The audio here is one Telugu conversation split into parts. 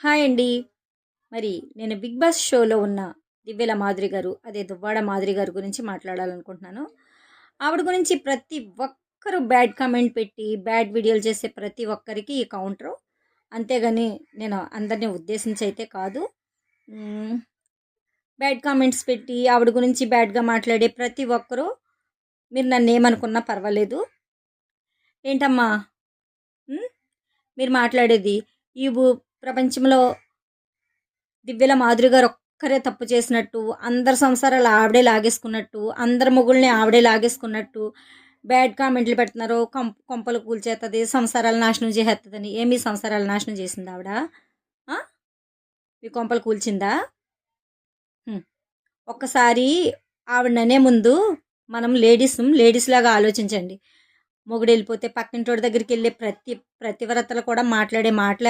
హాయ్ అండి. మరి నేను 'బిగ్ బాస్' షోలో ఉన్న దివ్యల మాధురి గారు, అదే దువ్వాడ మాధురి గారి గురించి మాట్లాడాలనుకుంటున్నాను. ఆవిడ గురించి ప్రతి ఒక్కరు బ్యాడ్ కామెంట్ పెట్టి, బ్యాడ్ వీడియోలు చేసే ప్రతి ఒక్కరికి ఈ కౌంటరు. అంతేగాని నేను అందరిని ఉద్దేశించి అయితే కాదు. బ్యాడ్ కామెంట్స్ పెట్టి ఆవిడ గురించి బ్యాడ్గా మాట్లాడే ప్రతి ఒక్కరూ మీరు నన్ను ఏమనుకున్నా పర్వాలేదు. ఏంటమ్మా మీరు మాట్లాడేది? ఈ ప్రపంచంలో దివ్యల మాధురి గారు ఒక్కరే తప్పు చేసినట్టు, అందరి సంసారాలు ఆవిడే లాగేసుకున్నట్టు, అందరి మొగుల్ని ఆవిడే లాగేసుకున్నట్టు బ్యాడ్ కామెంట్లు పెడుతున్నారు. కొంపలు కూల్చేస్తుంది, సంసారాలు నాశనం చేసేస్తుందని. ఏమీ సంసారాలు నాశనం చేసింది ఆవిడ? మీ కొంపలు కూల్చిందా? ఒక్కసారి ఆవిడనే ముందు మనం లేడీస్ లాగా ఆలోచించండి. మొగుడు వెళ్ళిపోతే పక్కింటోడి దగ్గరికి వెళ్ళే ప్రతివ్రతలు కూడా మాట్లాడే మాటల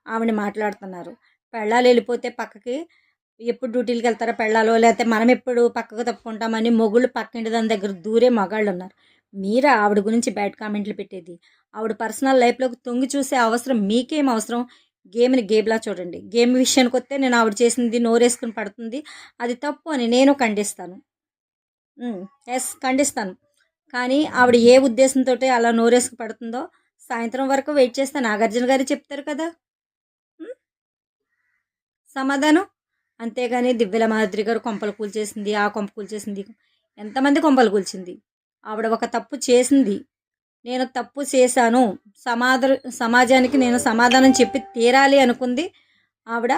ఆవిడ మాట్లాడుతున్నారు. పెళ్ళాలు వెళ్ళిపోతే పక్కకి ఎప్పుడు డ్యూటీలకు వెళ్తారో పెళ్ళాలో, లేకపోతే మనం ఎప్పుడు పక్కకు తప్పుకుంటామని మొగుళ్ళు పక్కింటి దాని దగ్గర దూరే మగాళ్ళు ఉన్నారు. మీరా ఆవిడ గురించి బ్యాడ్ కామెంట్లు పెట్టేది? ఆవిడ పర్సనల్ లైఫ్లోకి తొంగి చూసే అవసరం మీకేం అవసరం? గేమ్ని గేమ్లా చూడండి. గేమ్ విషయానికి వస్తే నేను ఆవిడ చేసింది నోరేసుకుని పడుతుంది, అది తప్పు అని నేను ఖండిస్తాను. ఖండిస్తాను. కానీ ఆవిడ ఏ ఉద్దేశంతో అలా నోరేసుకు పడుతుందో సాయంత్రం వరకు వెయిట్ చేస్తే నాగార్జున గారు చెప్తారు కదా సమాధానం. అంతేగాని దివ్యల మాధురి గారు కొంపలు కూల్చేసింది, ఆ కొంప కూల్చేసింది. ఎంతమంది కొంపలు కూల్చింది? ఆవిడ ఒక తప్పు చేసింది. నేను తప్పు చేశాను, సమాజానికి నేను సమాధానం చెప్పి తీరాలి అనుకుంది. ఆవిడ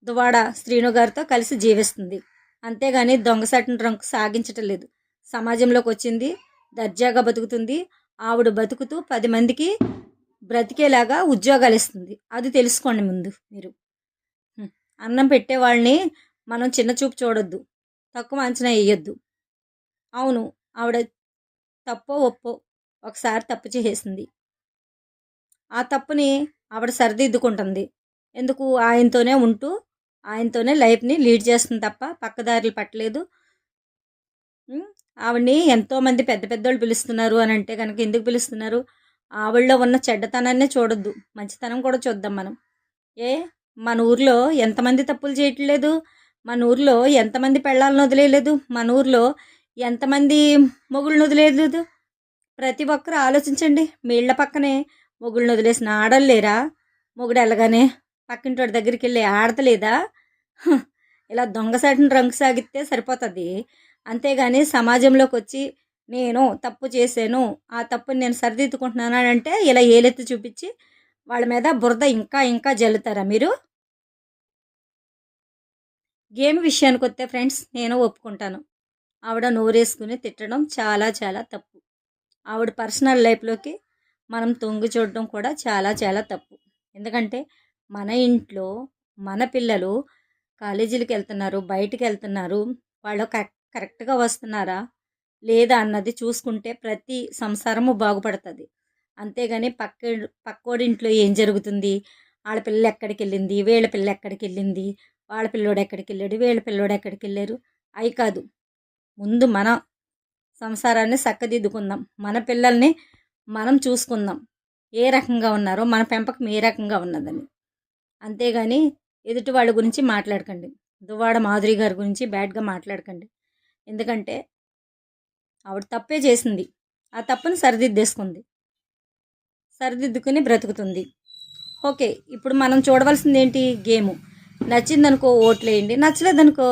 దువ్వాడ శ్రీను గారితో కలిసి జీవిస్తుంది. అంతేగాని దొంగసాటిన రంకు సాగించటం లేదు. సమాజంలోకి వచ్చింది, దర్జాగా బతుకుతుంది. ఆవిడ బతుకుతూ 10 మందికి బ్రతికేలాగా ఉద్యోగాలు ఇస్తుంది. అది తెలుసుకోండి ముందు మీరు. అన్నం పెట్టే వాళ్ళని మనం చిన్న చూపు చూడొద్దు, తక్కువ అంచనా వేయొద్దు. అవును, ఆవిడ తప్పో ఒప్పో ఒకసారి తప్పు చేసేసింది. ఆ తప్పుని ఆవిడ సరిదిద్దుకుంటుంది. ఎందుకు? ఆయనతోనే ఉంటూ ఆయనతోనే లైఫ్ని లీడ్ చేస్తుంది తప్ప పక్కదారులు పట్టలేదు. ఆవిడ్ని ఎంతోమంది పెద్ద పెద్దోళ్ళు పిలుస్తున్నారు అని అంటే కనుక ఎందుకు పిలుస్తున్నారు? ఆవిడలో ఉన్న చెడ్డతనాన్నే చూడొద్దు, మంచితనం కూడా చూద్దాం మనం. మన ఊర్లో ఎంతమంది తప్పులు చేయట్లేదు? మన ఊర్లో ఎంతమంది పెళ్ళాలను వదిలేయలేదు? మన ఊర్లో ఎంతమంది మొగుళ్ళను వదిలేదు? ప్రతి ఒక్కరు ఆలోచించండి. మీ ఇళ్ళ పక్కనే మొగుళ్ళను వదిలేసిన ఆడలు లేరా? మొగుడు వెళ్ళగానే పక్కింటోడి దగ్గరికి వెళ్ళి ఆడతలేదా? ఇలా దొంగసాటిని రంగు సాగితే సరిపోతుంది. అంతేగాని సమాజంలోకి వచ్చి నేను తప్పు చేశాను, ఆ తప్పుని నేను సరిదిద్దుకుంటున్నాను అంటే ఇలా ఏలెత్తి చూపించి వాళ్ళ మీద బురద ఇంకా ఇంకా జల్లుతారా మీరు? గేమ్ విషయానికి వస్తే ఫ్రెండ్స్, నేను ఒప్పుకుంటాను. ఆవిడ నోరేసుకుని తిట్టడం చాలా చాలా తప్పు. ఆవిడ పర్సనల్ లైఫ్లోకి మనం తొంగి చూడడం కూడా చాలా చాలా తప్పు. ఎందుకంటే మన ఇంట్లో మన పిల్లలు కాలేజీలకు వెళ్తున్నారు, బయటికి వెళ్తున్నారు, వాళ్ళు కరెక్ట్గా వస్తున్నారా లేదా అన్నది చూసుకుంటే ప్రతి సంసారము బాగుపడుతుంది. అంతేగాని పక్కోడింట్లో ఏం జరుగుతుంది, వాళ్ళ పిల్లలు ఎక్కడికి వెళ్ళింది, వీళ్ళ పిల్ల ఎక్కడికి వెళ్ళింది, వాళ్ళ పిల్లోడు ఎక్కడికి వెళ్ళాడు, వీళ్ళ పిల్లోడు ఎక్కడికి వెళ్ళారు, అవి కాదు. ముందు మన సంసారాన్ని చక్కదిద్దుకుందాం, మన పిల్లల్ని మనం చూసుకుందాం, ఏ రకంగా ఉన్నారో, మన పెంపకం ఏ రకంగా ఉన్నదని. అంతేగాని ఎదుటి వాళ్ళ గురించి మాట్లాడకండి. దువ్వాడ మాధురి గారి గురించి బ్యాడ్గా మాట్లాడకండి. ఎందుకంటే ఆవిడ తప్పే చేసింది, ఆ తప్పుని సరిదిద్దుకుని బ్రతుకుతుంది. ఓకే, ఇప్పుడు మనం చూడవలసింది ఏంటి? గేము. నచ్చిందనుకో ఓట్లేయండి, నచ్చలేదనుకో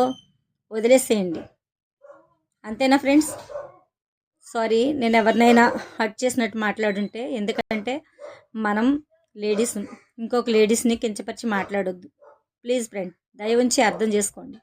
వదిలేసేయండి. అంతేనా ఫ్రెండ్స్? సారీ, నేను ఎవరినైనా హర్ట్ చేసినట్టు మాట్లాడుంటే. ఎందుకంటే మనం లేడీస్ ఇంకొక లేడీస్ని కించపరిచి మాట్లాడొద్దు. ప్లీజ్ ఫ్రెండ్, దయ ఉంచి అర్థం చేసుకోండి.